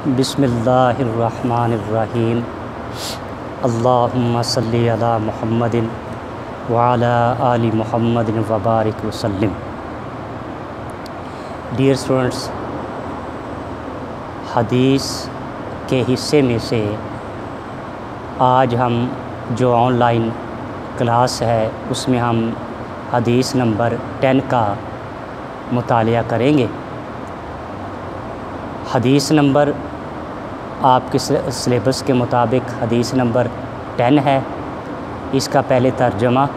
बिस्मिल्लाहिर्रहमानिर्रहीम। अल्लाहुम्मा सल्लि अला मुहम्मदिन व अला आलि मुहम्मदिन व बारिक वसल्लिम। डियर स्टूडेंट्स, हदीस के हिस्से में से आज हम जो ऑनलाइन क्लास है उसमें हम हदीस नंबर 10 का मुतालिया करेंगे। हदीस नंबर आपके सिलेबस के मुताबिक हदीस नंबर 10 है। इसका पहले तर्जुमा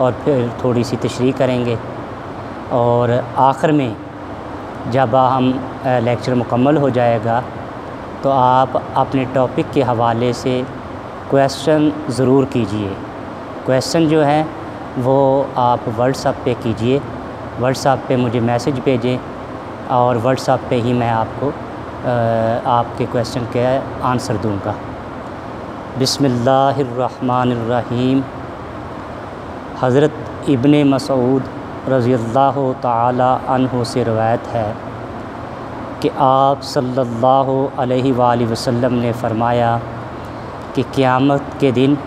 और फिर थोड़ी सी तशरीह करेंगे और आखिर में जब हम लेक्चर मुकम्मल हो जाएगा तो आप अपने टॉपिक के हवाले से क्वेश्चन ज़रूर कीजिए। क्वेश्चन जो है वो आप व्हाट्सएप पे कीजिए। व्हाट्सएप पे मुझे मैसेज भेजें और व्हाट्सएप पे ही मैं आपको आपके क्वेश्चन के आंसर दूंगा। बिस्मिल्लाहिर्रहमानिर्रहीम। हज़रत इब्ने मसूद रज़ियल्लाहु ताला अन्हु से रवायत है कि आप सल्लल्लाहु अलैहि वसल्लम ने फ़रमाया कि क़यामत के दिन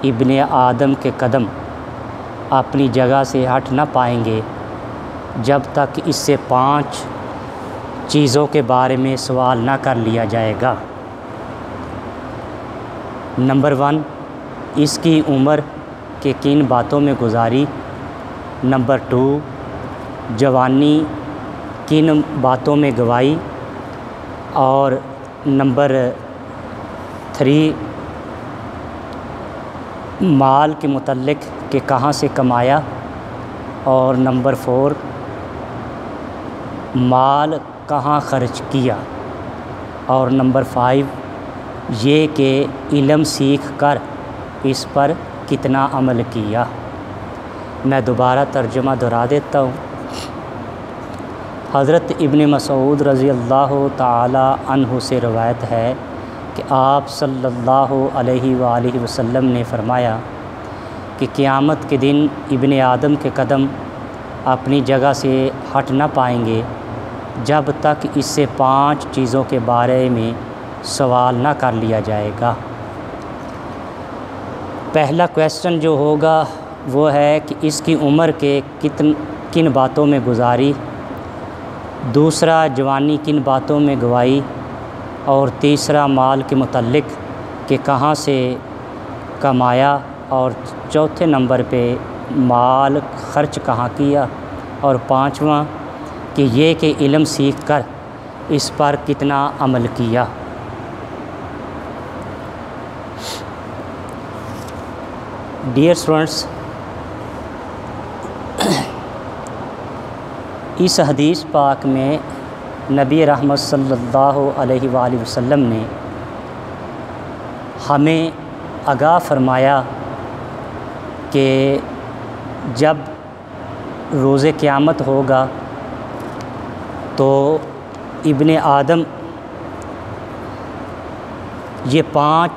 इब्ने आदम के कदम अपनी जगह से हट ना पाएंगे जब तक इससे 5 चीज़ों के बारे में सवाल ना कर लिया जाएगा। नंबर 1, इसकी उम्र के किन बातों में गुजारी। नंबर 2, जवानी किन बातों में गवाई। और नंबर 3, माल के मुतल्लिक कि कहाँ से कमाया। और नंबर 4, माल कहाँ खर्च किया। और नंबर 5, ये कि इल्म सीख कर इस पर कितना अमल किया। मैं दोबारा तर्जुमा दोहरा देता हूँ। हज़रत इब्ने मसूद रज़ियल्लाहु ताला अन्हु से रवायत है कि आप सल्लल्लाहु अलैहि वसल्लम ने फ़रमाया कि क़यामत के दिन इब्ने आदम के कदम अपनी जगह से हट ना पाएंगे जब तक इससे 5 चीज़ों के बारे में सवाल ना कर लिया जाएगा। पहला क्वेश्चन जो होगा वो है कि इसकी उम्र के किन बातों में गुजारी। दूसरा, जवानी किन बातों में गवाई। और तीसरा, माल के मुतल्लिक कि कहाँ से कमाया। और चौथे नंबर पे माल खर्च कहाँ किया। और 5वां कि ये कि इल्म सीख कर इस पर कितना अमल किया। डियर स्टूडेंट्स, इस हदीस पाक में नबी रहमत सल्लल्लाहु अलैहि वसल्लम ने हमें आगाह फरमाया कि जब रोज़े क़यामत होगा तो इब्ने आदम ये 5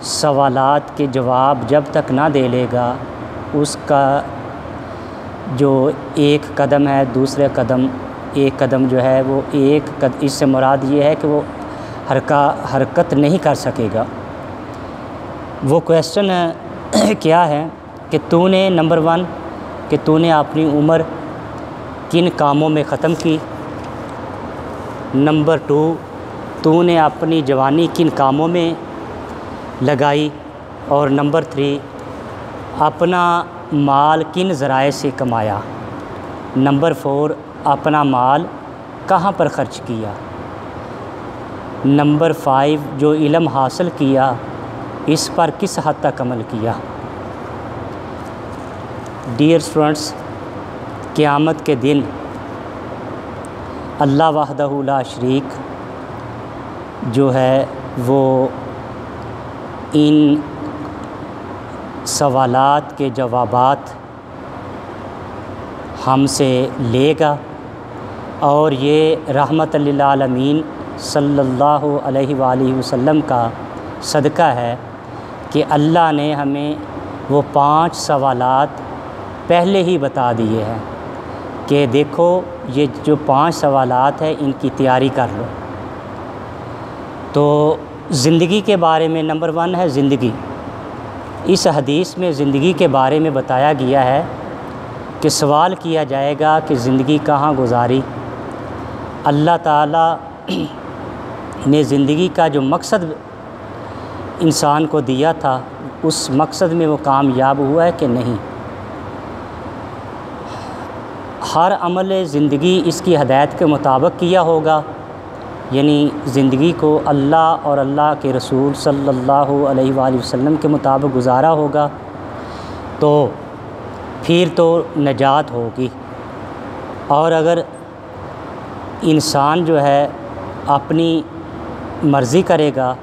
सवालात के जवाब जब तक ना दे लेगा उसका जो एक कदम है, दूसरे कदम एक कदम जो है वो इससे मुराद ये है कि वो हरकत नहीं कर सकेगा। वो क्वेश्चन क्या है कि तूने नंबर 1 कि तूने अपनी उम्र किन कामों में ख़त्म की। नंबर 2, तूने अपनी जवानी किन कामों में लगाई। और नंबर 3, अपना माल किन ज़राए से कमाया। नंबर 4, अपना माल कहाँ पर ख़र्च किया। नंबर 5, जो इल्म हासिल किया इस पर किस हद तक अमल किया। डियर स्टूडेंट्स, क़यामत के दिन अल्लाह वहदहू ला शरीक जो है वो इन सवालात के जवाबात हमसे लेगा और ये रहमत लिल आलमीन सल्लल्लाहु अलैहि वसल्लम का सदका है कि अल्लाह ने हमें वो 5 सवालात पहले ही बता दिए हैं कि देखो ये जो 5 सवालात हैं इनकी तैयारी कर लो। तो ज़िंदगी के बारे में नंबर 1 है ज़िंदगी। इस हदीस में ज़िंदगी के बारे में बताया गया है कि सवाल किया जाएगा कि ज़िंदगी कहाँ गुजारी। अल्लाह ताला ने ज़िंदगी का जो मकसद इंसान को दिया था उस मकसद में वो कामयाब हुआ है कि नहीं। हर अमल ज़िंदगी इसकी हदायत के मुताबिक किया होगा, यानी ज़िंदगी को अल्लाह और अल्लाह के रसूल सल्लल्लाहु अलैहि वसल्लम के मुताबिक गुजारा होगा तो फिर तो नजात होगी। और अगर इंसान जो है अपनी मर्ज़ी करेगा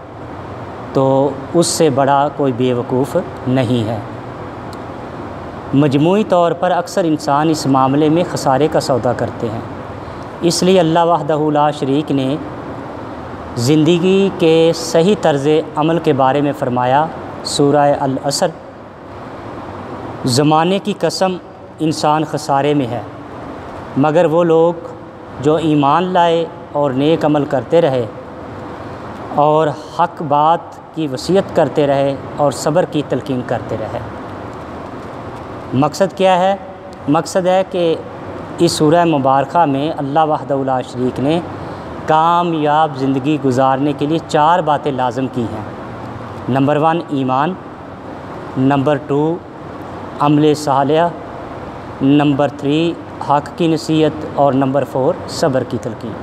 तो उससे बड़ा कोई बेवकूफ़ नहीं है। मजमूई तौर पर अक्सर इंसान इस मामले में खसारे का सौदा करते हैं। इसलिए अल्लाह वहदहू ला शरीक ने ज़िंदगी के सही तर्ज़ अमल के बारे में फ़रमाया, सूरह अल असर, ज़माने की कसम इंसान खसारे में है मगर वो लोग जो ईमान लाए और नेक अमल करते रहे और हक़ बात की वसीयत करते रहे और सब्र की तलकीन करते रहे। मकसद क्या है? मकसद है कि इस सूरह मुबारका में अल्लाह वहदहू ला शरीक ने कामयाब ज़िंदगी गुजारने के लिए 4 बातें लाज़म की हैं। नंबर 1 ईमान, नंबर 2 अमल सालिह, नंबर 3 हक़ की नसीहत और नंबर 4 सब्र की तलकीन।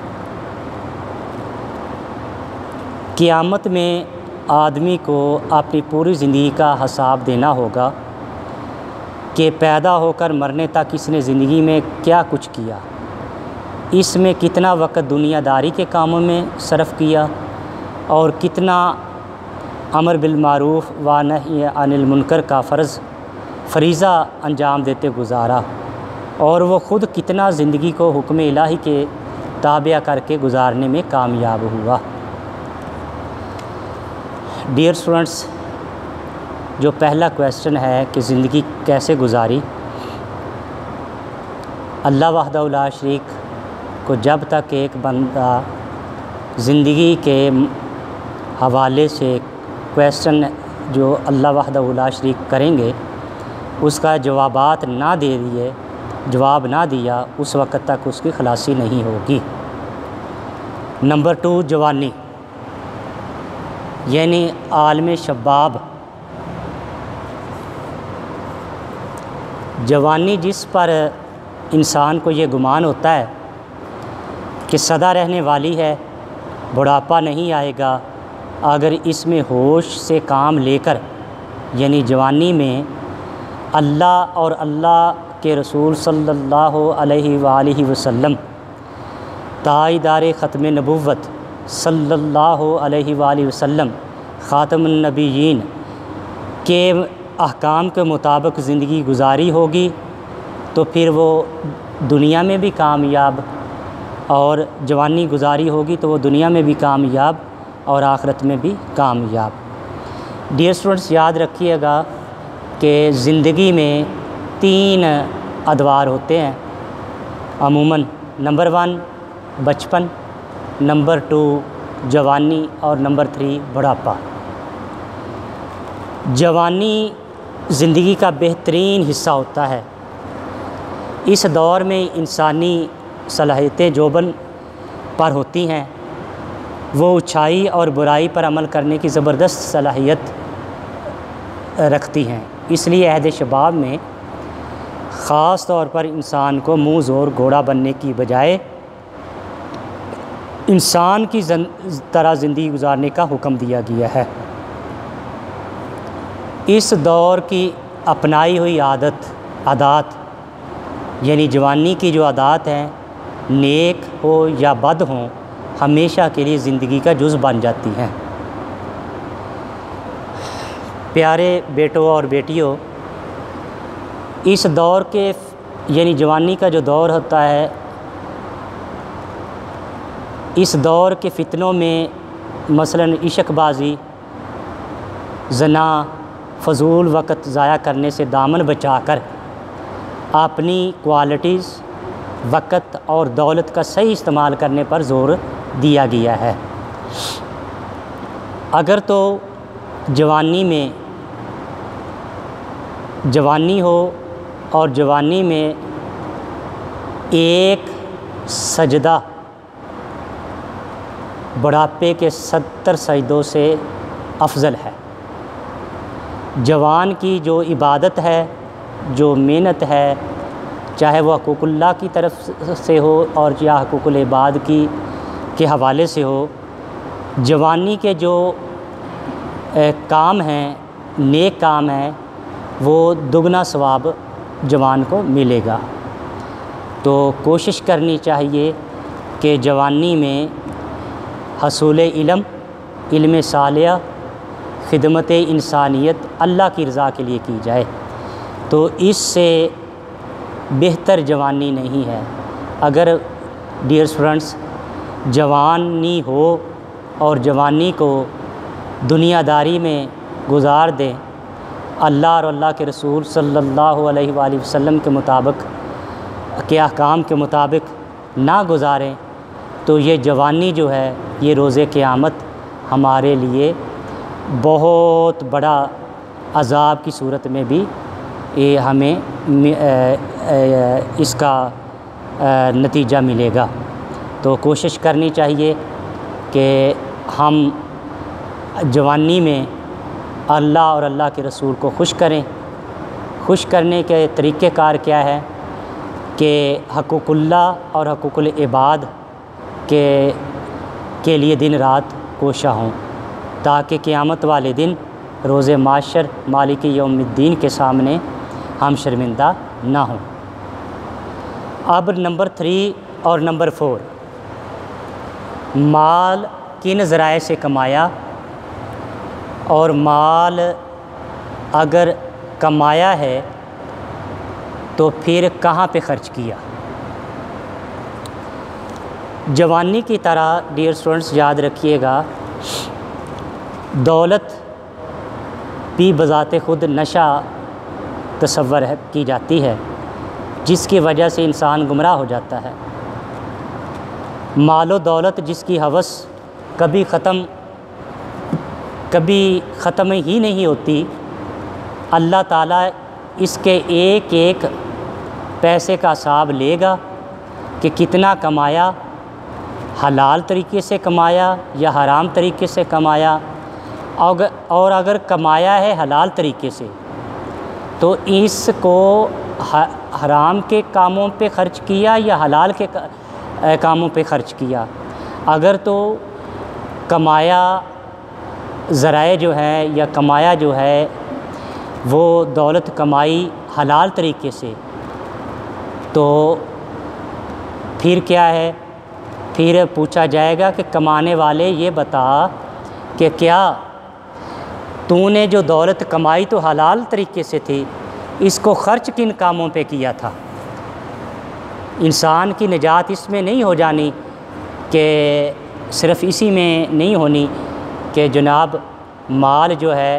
क़यामत में आदमी को अपनी पूरी ज़िंदगी का हिसाब देना होगा कि पैदा होकर मरने तक इसने ज़िंदगी में क्या कुछ किया, इसमें कितना वक़्त दुनियादारी के कामों में सर्फ़ किया और कितना अमर बिल मारूफ़ व नही अनिल मुनकर का फ़रीज़ा अंजाम देते गुजारा और वो ख़ुद कितना ज़िंदगी को हुक्म इलाही के ताबिया करके गुजारने में कामयाब हुआ। डियर स्टूडेंट्स, जो पहला क्वेश्चन है कि ज़िंदगी कैसे गुजारी। अल्लाह वहदहू ला शरीक को जब तक एक बंदा ज़िंदगी के हवाले से क्वेश्चन जो अल्लाह वहदहू ला शरीक करेंगे उसका जवाब ना दिया उस वक़्त तक उसकी खलासी नहीं होगी। नंबर 2 जवानी, यानी आलम शबाब। जवानी जिस पर इंसान को ये गुमान होता है कि सदा रहने वाली है, बुढ़ापा नहीं आएगा अगर इसमें होश से काम लेकर, यानी जवानी में अल्लाह और अल्लाह के रसूल सल्लल्लाहु अलैहि वसल्लम ताईदार ख़त्म नबुव्वत सल्लल्लाहु अलैहि वसल्लम ख़ातमुन नबिय्यीन के अहकाम के मुताबिक ज़िंदगी गुजारी होगी तो फिर वो दुनिया में भी कामयाब, और जवानी गुजारी होगी तो वो दुनिया में भी कामयाब और आखिरत में भी कामयाब। डियर स्टूडेंट्स, याद रखिएगा कि ज़िंदगी में 3 अदवार होते हैं अमूमन। नंबर 1 बचपन, नंबर 2 जवानी और नंबर 3 बुढ़ापा। जवानी ज़िंदगी का बेहतरीन हिस्सा होता है। इस दौर में इंसानी सलाहियतें जोबन पर होती हैं, वो अच्छाई और बुराई पर अमल करने की ज़बरदस्त सलाहियत रखती हैं। इसलिए अहद शबाब में ख़ास तौर पर इंसान को मुँह ज़ोर घोड़ा बनने की बजाय इंसान की तरह ज़िंदगी गुजारने का हुक्म दिया गया है। इस दौर की अपनाई हुई आदात यानी जवानी की जो आदात हैं, नेक हो या बद हों, हमेशा के लिए ज़िंदगी का जुज़ बन जाती हैं। प्यारे बेटों और बेटियों, इस दौर के यानी जवानी का जो दौर होता है, इस दौर के फ़ितनों में मसलन इश्कबाज़ी, ज़ना, फ़जूल वक़्त ज़ाया करने से दामन बचाकर अपनी क्वालिटीज़, वक़्त और दौलत का सही इस्तेमाल करने पर ज़ोर दिया गया है। अगर तो जवानी हो और जवानी में एक सजदा बुढ़ापे के 70 सजदों से अफजल है। जवान की जो इबादत है, जो मेहनत है, चाहे वह हकूकुल्लाह की तरफ से हो और या हकूकुल इबाद के हवाले से हो, जवानी के जो काम हैं, नेक काम हैं, वो दुगना सवाब जवान को मिलेगा। तो कोशिश करनी चाहिए कि जवानी में हसूल इल्म सालिया, खिदमत इंसानियत अल्लाह की रज़ा के लिए की जाए। तो इससे बेहतर जवानी नहीं है। अगर डियर स्टूडेंट्स जवानी हो और जवानी को दुनियादारी में गुजार दें, अल्लाह और अल्लाह के रसूल सल्लल्लाहु अलैहि वसल्लम के मुताबिक के अहकाम के मुताबिक ना गुजारें, तो ये जवानी जो है ये रोज़े क़यामत हमारे लिए बहुत बड़ा अज़ाब की सूरत में भी ये हमें इसका नतीजा मिलेगा। तो कोशिश करनी चाहिए कि हम जवानी में अल्लाह और अल्लाह के रसूल को खुश करें। खुश करने के तरीक़ेकार क्या है कि हकूकुल्लाह और हकूकुल इबाद के लिए दिन रात कोशा हों, ताकि क़यामत वाले दिन रोज़े माशर मालिक यौमिद्दीन के सामने हम शर्मिंदा ना हों। अब नंबर 3 और नंबर 4, माल किन ज़राए से कमाया और माल अगर कमाया है तो फिर कहाँ पे ख़र्च किया। जवानी की तरह डियर स्टूडेंट्स याद रखिएगा, दौलत भी बज़ाते ख़ुद नशा तसव्वुर की जाती है, जिसकी वजह से इंसान गुमराह हो जाता है। मालो दौलत जिसकी हवस कभी ख़त्म ही नहीं होती, अल्लाह ताला इसके एक एक पैसे का हिसाब लेगा कि कितना कमाया, हलाल तरीके से कमाया या हराम तरीके से कमाया। और अगर कमाया है हलाल तरीके से तो इसको हराम के कामों पे ख़र्च किया या हलाल के कामों पे ख़र्च किया। अगर तो कमाया ज़राए जो है या कमाया जो है वो दौलत कमाई हलाल तरीके से, तो फिर क्या है, फिर पूछा जाएगा कि कमाने वाले ये बता कि क्या तूने जो दौलत कमाई तो हलाल तरीके से थी, इसको ख़र्च किन कामों पे किया था। इंसान की निजात इसमें नहीं हो जानी कि सिर्फ़ इसी में नहीं होनी कि जनाब माल जो है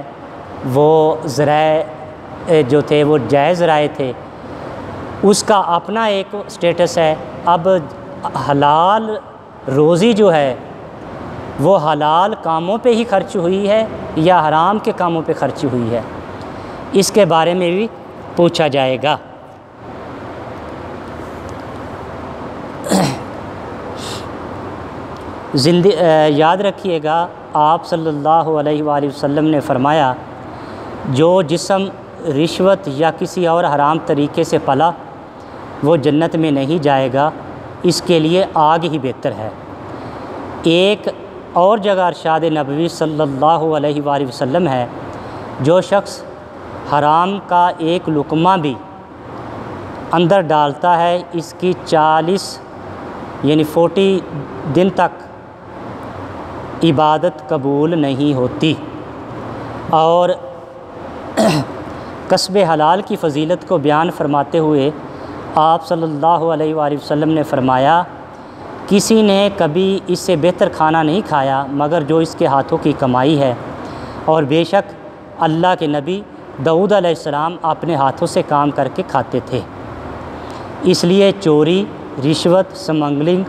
वो ज़राए जो थे वो जायज़ ज़राए थे, उसका अपना एक स्टेटस है। अब हलाल रोज़ी जो है वो हलाल कामों पे ही खर्च हुई है या हराम के कामों पे खर्च हुई है, इसके बारे में भी पूछा जाएगा। याद रखिएगा, आप सल्लल्लाहु अलैहि वसल्लम ने फ़रमाया, जो जिस्म रिश्वत या किसी और हराम तरीके से पला वो जन्नत में नहीं जाएगा, इसके लिए आग ही बेहतर है। एक और जगह इरशाद नबवी सल्लल्लाहु अलैहि वसल्लम है, जो शख्स हराम का एक लुक़मा भी अंदर डालता है, इसकी 40 यानी 40 दिन तक इबादत कबूल नहीं होती। और कस्बे हलाल की फ़जीलत को बयान फरमाते हुए आप सल्लल्लाहु अलैहि वसल्लम ने फ़रमाया, किसी ने कभी इससे बेहतर खाना नहीं खाया मगर जो इसके हाथों की कमाई है, और बेशक अल्लाह के नबी दाऊद अलैहिस्सलाम अपने हाथों से काम करके खाते थे। इसलिए चोरी, रिश्वत, स्मगलिंग,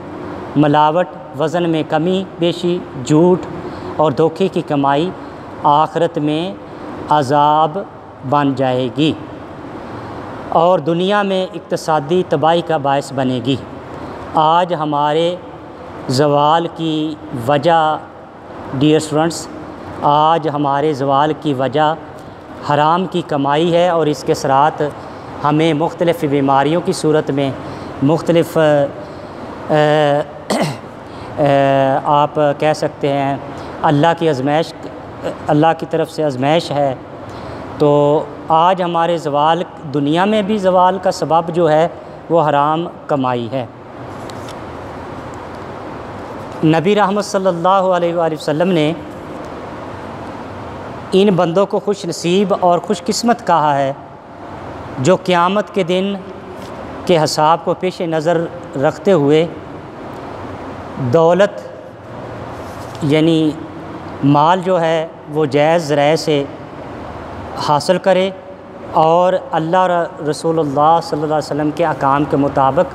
मिलावट, वज़न में कमी बेशी, झूठ और धोखे की कमाई आखिरत में अज़ाब बन जाएगी और दुनिया में इक़्तिसादी तबाही का बायस बनेगी। आज हमारे ज़वाल की वजह, डियर स्टूडेंट्स, आज हमारे ज़वाल की वजह हराम की कमाई है और इसके साथ हमें मुख्तलिफ़ बीमारियों की सूरत में मुख्तलिफ़ आप कह सकते हैं अल्लाह की आज़माइश, अल्लाह की तरफ से आज़माइश है। तो आज हमारे ज़वाल, दुनिया में भी ज़वाल का सबब जो है वो हराम कमाई है। नबी रहमत सल्लल्लाहु अलैहि वसल्लम ने इन बंदों को खुश नसीब और खुशकिस्मत कहा है जो क़यामत के दिन के हिसाब को पेश नज़र रखते हुए दौलत यानी माल जो है वो जायज़ ज़राए से हासिल करे और अल्लाह रसूलुल्लाह सल्लल्लाहु अलैहि वसल्लम के अहकाम के मुताबिक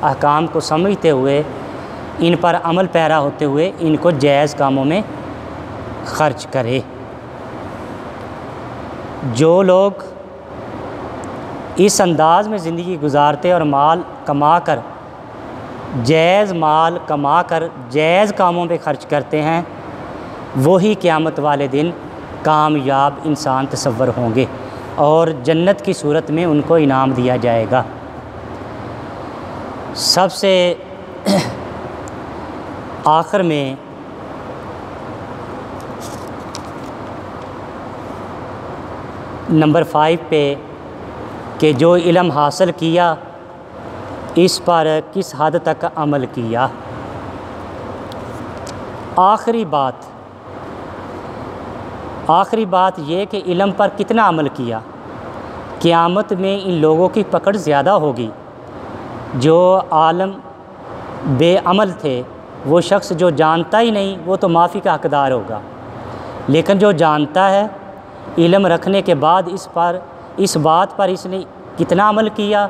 अहकाम को समझते हुए इन पर अमल पैरा होते हुए इनको जायज़ कामों में ख़र्च करे। जो लोग इस अंदाज़ में ज़िंदगी गुजारते और माल कमा कर जायज़ माल कमा कर जायज़ कामों पे ख़र्च करते हैं, वही क़यामत वाले दिन कामयाब इंसान तसव्वुर होंगे और जन्नत की सूरत में उनको इनाम दिया जाएगा। सबसे आखिर में नंबर 5 पे कि जो इल्म हासिल किया इस पर किस हद तक अमल किया। आखिरी बात ये कि इल्म पर कितना अमल किया। क़यामत में इन लोगों की पकड़ ज़्यादा होगी। जो आलम बेअमल थे, वो शख्स जो जानता ही नहीं वो तो माफ़ी का हक़दार होगा, लेकिन जो जानता है इल्म रखने के बाद इस बात पर इसने कितना अमल किया,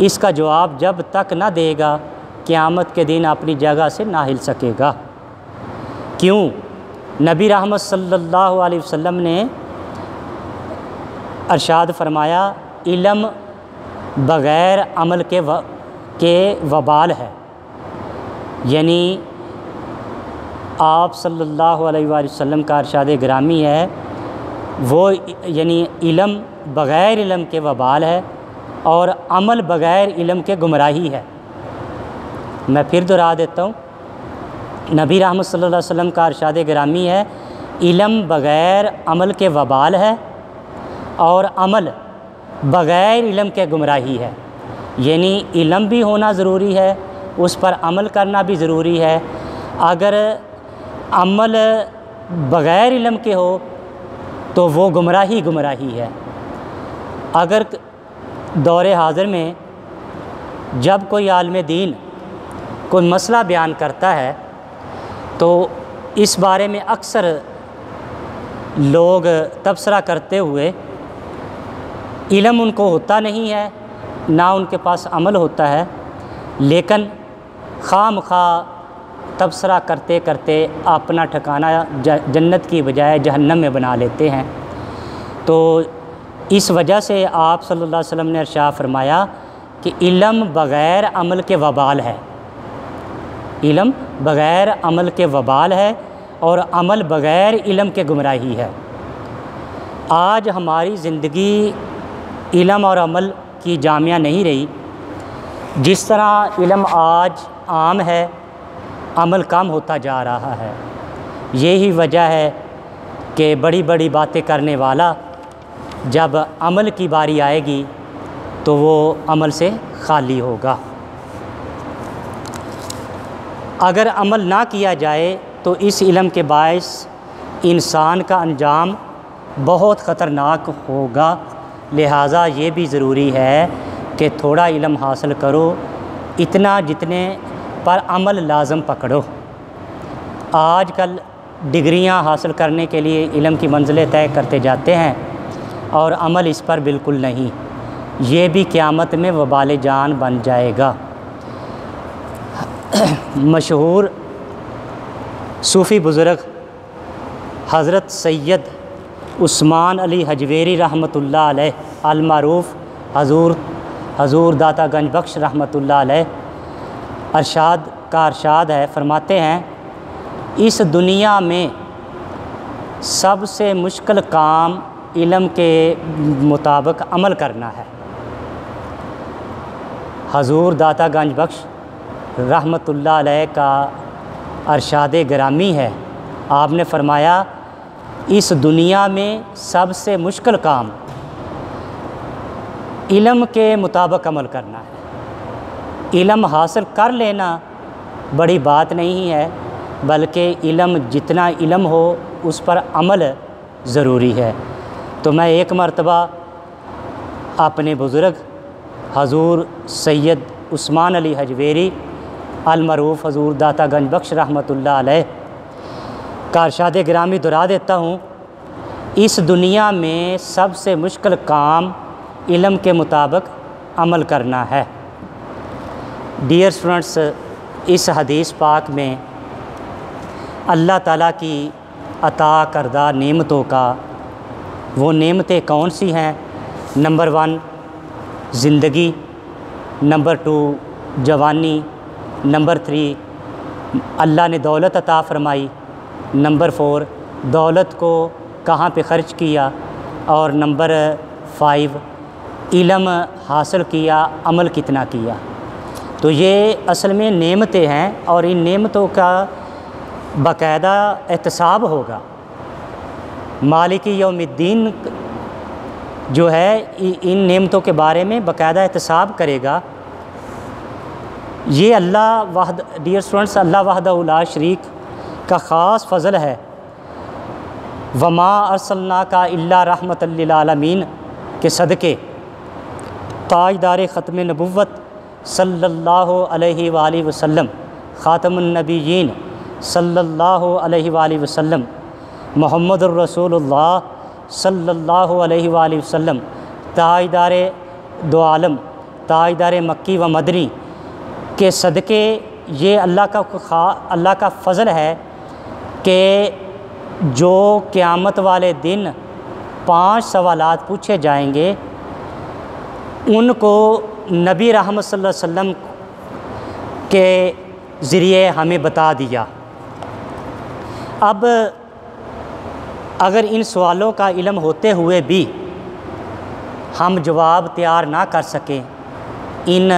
इसका जवाब जब तक ना देगा क़यामत के दिन अपनी जगह से ना हिल सकेगा। क्यों? नबी रहमत सल्लल्लाहु अलैहि वसल्लम ने अरशाद फरमाया, इल्म बग़ैर अमल के वबाल है। यानी आप सल्लल्लाहु अलैहि वसल्लम का अरशाद गिरामी है वो, यानी इल्म बग़ैर इल्म के वबाल है और अमल बग़ैर इल्म के गुमराही है। मैं फिर दोहरा देता हूँ, नबी रहमत सल्लल्लाहु अलैहि वसल्लम का अरशाद गिरामी है, इल्म बग़ैर अमल के वबाल है और अमल बग़ैर इल्म के गुमराही है। यानी इल्म भी होना ज़रूरी है, उस पर अमल करना भी ज़रूरी है। अगर अमल बग़ैर इल्म के हो तो वो गुमराही है। अगर दौरे हाज़िर में जब कोई आलिम दीन कोई मसला बयान करता है तो इस बारे में अक्सर लोग तबसरा करते हुए इल्म उनको होता नहीं है, ना उनके पास अमल होता है, लेकिन खामखा तबसरा करते करते अपना ठिकाना जन्नत की बजाय जहन्नम में बना लेते हैं। तो इस वजह से आप सल्लल्लाहु अलैहि वसल्लम ने इरशाद फरमाया कि इल्म बग़ैर अमल के वबाल है, इल्म बग़ैर अमल के वबाल है और अमल बग़ैर इल्म के गुमराही है। आज हमारी ज़िंदगी इल्म और अमल की जामिया नहीं रही। जिस तरह इल्म आज आम है, अमल कम होता जा रहा है। यही वजह है कि बड़ी बड़ी बातें करने वाला जब अमल की बारी आएगी तो वो अमल से खाली होगा। अगर अमल ना किया जाए तो इस इल्म के बायस इंसान का अंजाम बहुत ख़तरनाक होगा। लिहाजा ये भी ज़रूरी है कि थोड़ा इल्म हासिल करो, इतना जितने पर अमल लाजम पकड़ो। आजकल डिग्रियां हासिल करने के लिए इल्म की मंजिलें तय करते जाते हैं और अमल इस पर बिल्कुल नहीं। ये भी क़यामत में वबाल जान बन जाएगा। मशहूर सूफ़ी बुज़ुर्ग हज़रत सैयद उस्मान अली हजवेरी रहमतुल्लाह अलैह अल-मारूफ हजूर दाता गंज बख्श रहमतुल्लाह अलैह अरशाद है, फरमाते हैं इस दुनिया में सबसे मुश्किल काम इल्म के मुताबिक अमल करना है। हजूर दाता गंज बख्श रहमतुल्लाह अलैह का अरशाद ग्रामी है। आपने फरमाया इस दुनिया में सबसे मुश्किल काम इल्म के मुताबिक अमल करना है। इल्म हासिल कर लेना बड़ी बात नहीं है, बल्कि इल्म जितना इल्म हो उस पर अमल ज़रूरी है। तो मैं एक मरतबा अपने बुज़ुर्ग हजूर सैयद उस्मान अली हजवेरी अल-मारूफ हजूर दाता गंज बख्श रहमतुल्लाह अलैह का अरशाद गिरामी दोहरा देता हूँ। इस दुनिया में सबसे मुश्किल काम इल्म के मुताबिक अमल करना है। डियर स्टूडेंट्स, इस हदीस पाक में अल्लाह ताला की अता करदा नेमतों का वो नेमतें कौन सी हैं? नंबर 1 ज़िंदगी, नंबर 2 जवानी, नंबर 3 अल्लाह ने दौलत अता फ़रमाई, नंबर 4 दौलत को कहाँ पे ख़र्च किया, और नंबर 5 इल्म हासिल किया, अमल कितना किया। तो ये असल में नेमतें हैं और इन नेमतों का बाकायदा एहतसाब होगा। मालिकी यौमिद्दीन जो है इन नेमतों के बारे में बाकायदा एहतसाब करेगा। ये डियर स्टूडेंट्स, अल्लाह वहदहू ला शरीक का ख़ास फ़ज़ल है। वमा अरसलनाका इल्ला रहमतल लिल आलमीन के सदक़े ताजदार ख़त्म नबुव्वत सल्लल्लाहु अलैहि वालैहि वसल्लम, ख़ातमुन नबिय्यीन सल्लल्लाहु अलैहि वालैहि वसल्लम, मुहम्मदुर रसूलुल्लाह सल्लल्लाहु अलैहि वालैहि वसल्लम, ताजदार दो आलम, ताजदार मक्की व मदनी के सदक़े ये अल्लाह का फ़ज़ल है कि जो क़यामत वाले दिन 5 सवालात पूछे जाएंगे उनको नबी रहमत सल्लल्लाहु अलैहि वसल्लम के ज़रिए हमें बता दिया। अब अगर इन सवालों का इल्म होते हुए भी हम जवाब तैयार ना कर सकें, इन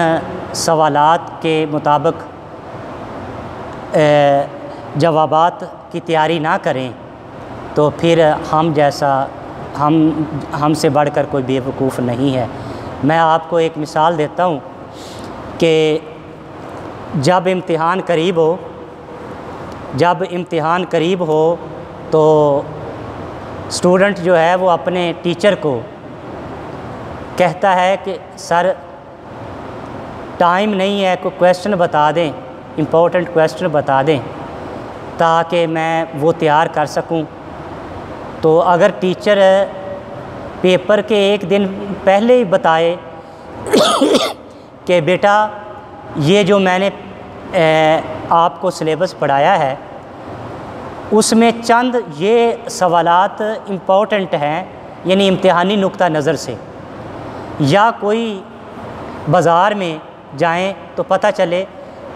सवालात के मुताबिक जवाबात की तैयारी ना करें, तो फिर हमसे बढ़कर कोई बेवकूफ़ नहीं है। मैं आपको एक मिसाल देता हूँ कि जब इम्तिहान करीब हो तो स्टूडेंट जो है वो अपने टीचर को कहता है कि सर टाइम नहीं है, कोई क्वेश्चन बता दें, इम्पोर्टेंट क्वेश्चन बता दें ताकि मैं वो तैयार कर सकूं। तो अगर टीचर पेपर के एक दिन पहले ही बताए कि बेटा ये जो मैंने आपको सिलेबस पढ़ाया है उसमें चंद ये सवालात इम्पोर्टेंट हैं, यानी इम्तिहानी नुक्ता नज़र से, या कोई बाज़ार में जाएं तो पता चले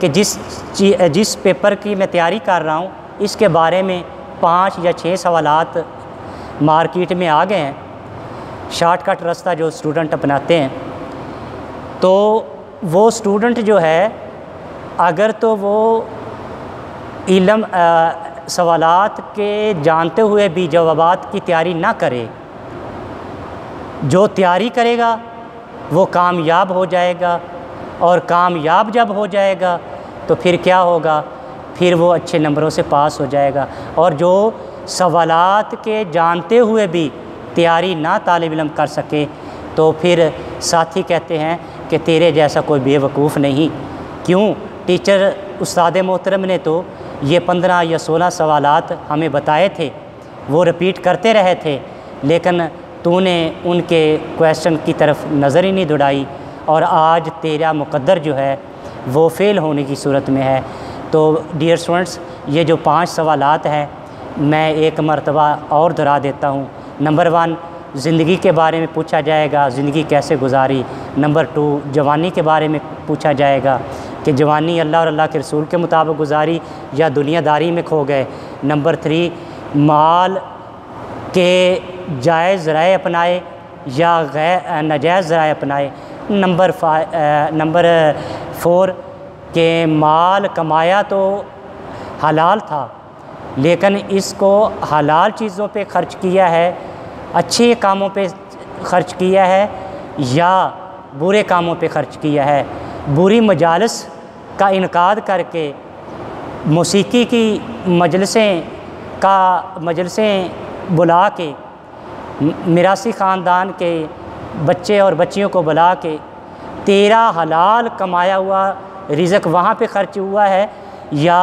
कि जिस पेपर की मैं तैयारी कर रहा हूँ इसके बारे में 5 या 6 सवालात मार्केट में आ गए हैं, शॉर्टकट रास्ता जो स्टूडेंट अपनाते हैं, तो वो स्टूडेंट जो है अगर तो वो इल्म सवालात के जानते हुए भी जवाबात की तैयारी ना करे, जो तैयारी करेगा वो कामयाब हो जाएगा, और कामयाब जब हो जाएगा तो फिर क्या होगा, फिर वो अच्छे नंबरों से पास हो जाएगा। और जो सवालात के जानते हुए भी तैयारी ना तालिब इल्म कर सके तो फिर साथी कहते हैं कि तेरे जैसा कोई बेवकूफ़ नहीं। क्यों? टीचर उस्ताद मोहतरम ने तो ये 15 या 16 सवालात हमें बताए थे, वो रिपीट करते रहे थे, लेकिन तूने उनके क्वेश्चन की तरफ नज़र ही नहीं दौड़ाई, और आज तेरा मुकद्दर जो है वो फ़ेल होने की सूरत में है। तो डियर स्टूडेंट्स, ये जो 5 सवालात हैं मैं एक मरतबा और दोहरा देता हूँ। नंबर 1 ज़िंदगी के बारे में पूछा जाएगा, ज़िंदगी कैसे गुजारी। नंबर 2 जवानी के बारे में पूछा जाएगा कि जवानी अल्लाह और अल्लाह के रसूल के मुताबिक गुजारी या दुनियादारी में खो गए। नंबर 3 माल के जायज़ ज़राए अपनाए या नाजायज़ ज़राए अपनाए। नंबर 4 के माल कमाया तो हलाल था लेकिन इसको हलाल चीज़ों पे ख़र्च किया है, अच्छे कामों पे ख़र्च किया है या बुरे कामों पे ख़र्च किया है। बुरी मजालिस का इनकार करके मौसीकी की मजलिसें बुला के, मिरासी ख़ानदान के बच्चे और बच्चियों को बुला के तेरा हलाल कमाया हुआ रिज़्क़ वहाँ पे ख़र्च हुआ है, या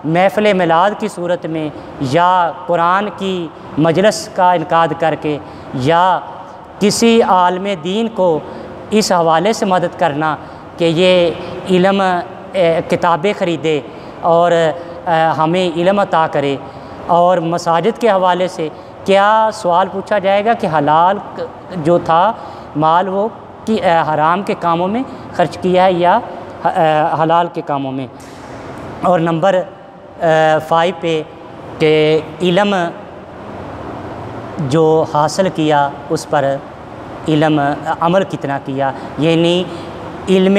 महफ़िल मिलाद की सूरत में, या कुरान की मजलिस का इनकार करके, या किसी आलिम दीन को इस हवाले से मदद करना कि ये इल्म किताबें ख़रीदे और हमें इल्म अता करे। और मसाजिद के हवाले से क्या सवाल पूछा जाएगा कि हलाल जो था माल वो कि हराम के कामों में ख़र्च किया है या हलाल के कामों में। और नंबर 5 पे कि इल्म जो हासिल किया उस पर इल्म अमल कितना किया, यानी इल्म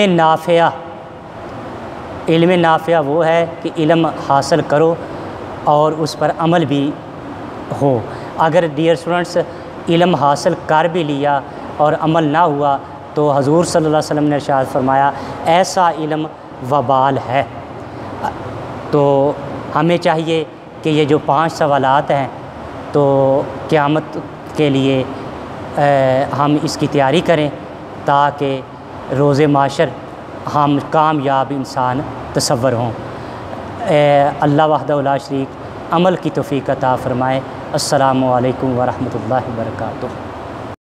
नाफ़िया वो है कि इल्म हासिल करो और उस पर अमल भी हो। अगर डियर स्टूडेंट्स इल्म हासिल कर भी लिया और अमल ना हुआ तो हजूर सल्लल्लाहु अलैहि वसल्लम ने इरशाद फरमाया ऐसा इल्म वबाल है। तो हमें चाहिए कि ये जो 5 सवालात हैं तो क़यामत के लिए हम इसकी तैयारी करें ताकि रोज़े माशर हम कामयाब इंसान तसव्वुर हों। अल्लाह वहदहु ला शरीक अमल की तौफ़ीक़ अता फ़रमाए। अस्सलामु अलैकुम व रहमतुल्लाहि व बरकातुहू।